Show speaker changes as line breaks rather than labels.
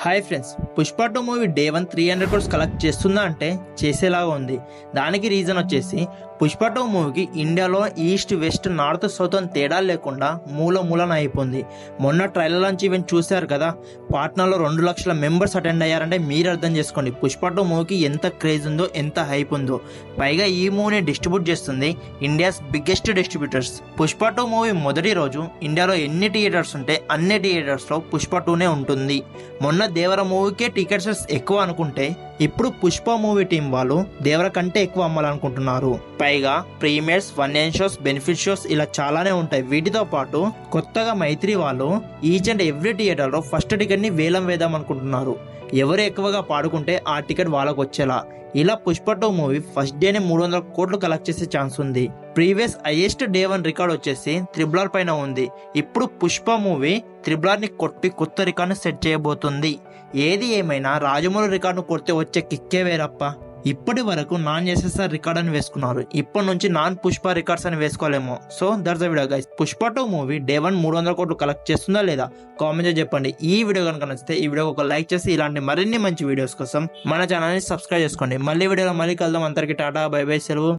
Hi friends, Pushpa 2 movie day 1 300 crores collect చేస్తుందా అంటే చేసేలాగా ఉంది. దానికి రీజన్ వచ్చేసి పుష్ప 2 మూవీకి ఇండియాలో ఈస్ట్ వెస్ట్ నార్త్ సౌత్ అని తేడా లేకుండా మూలన అయిపోయింది. మొన్న ట్రైలర్ లాంచ్ ఈవెంట్ చూశారు కదా, పాట్నాలో 2 లక్షల మెంబర్స్ అటెండ్ అయ్యారంటే మీరు అర్థం చేసుకోండి పుష్ప 2 మూవీకి ఎంత క్రేజ్ ఉందో, ఎంత హైప్ ఉందో. పైగా ఈ మూవీని డిస్ట్రిబ్యూట్ చేస్తుంది India's biggest distributors. Pushpa 2 movie మొదటి రోజు ఇండియాలో ఎన్ని థియేటర్స్ ఉంటే అన్ని థియేటర్స్లో పుష్ప 2నే ఉంటుంది. మొన్న దేవర మూవీకే టికెట్ సేల్స్ ఎక్కువ అనుకుంటే ఇప్పుడు పుష్ప మూవీ టీం వాళ్ళు దేవర కంటే ఎక్కువ అమ్మాలనుకుంటున్నారు. పైగా ప్రీమియర్స్, 1 షోస్, బెనిఫిట్ షోస్ ఇలా చాలానే ఉంటాయి. వీటితో పాటు కొత్తగా మైత్రి వాళ్ళు ఈచ్ అండ్ ఎవ్రీ థియేటర్ లో ఫస్ట్ టికెట్ ని వేలం వేద్దాం అనుకుంటున్నారు. ఎవరు ఎక్కువగా పాడుకుంటే ఆ టికెట్ వాళ్ళకు వచ్చేలా. ఇలా పుష్ప 2 మూవీ ఫస్ట్ డేనే 300 కోట్లు కలెక్ట్ చేసే ఛాన్స్ ఉంది. ప్రీవియస్ హైయెస్ట్ డే 1 రికార్డ్ వచ్చేసి RRR పైన ఉంది. ఇప్పుడు పుష్ప మూవీ RRR ని కొట్టి కొత్త రికార్డును సెట్ చేయబోతుంది. ఏది ఏమైనా రాజమౌళి రికార్డును కొడితే వచ్చే కిక్కే వేరప్ప. ఇప్పటి వరకు నాన్ ఎస్ఎస్ఆర్ రికార్డ్ అని వేసుకున్నారు, ఇప్పటి నుంచి నాన్ పుష్ప రికార్డ్స్ అని వేసుకోలేమో. So that's the video guys. Pushpa 2 movie day 1 300 కోట్లు కలెక్ట్ చేస్తుందా లేదా కామెంట్ చెప్పండి. ఈ వీడియో కనుక నచ్చితే ఈ వీడియో ఒక లైక్ చేసి ఇలాంటి మరిన్ని మంచి వీడియోస్ కోసం మన ఛానల్ ని సబ్స్క్రైబ్ చేసుకోండి. మళ్ళీ వీడియోలో మళ్ళీ కలుద్దాం. అందరికీ టాటా, బై బై, సెలవు.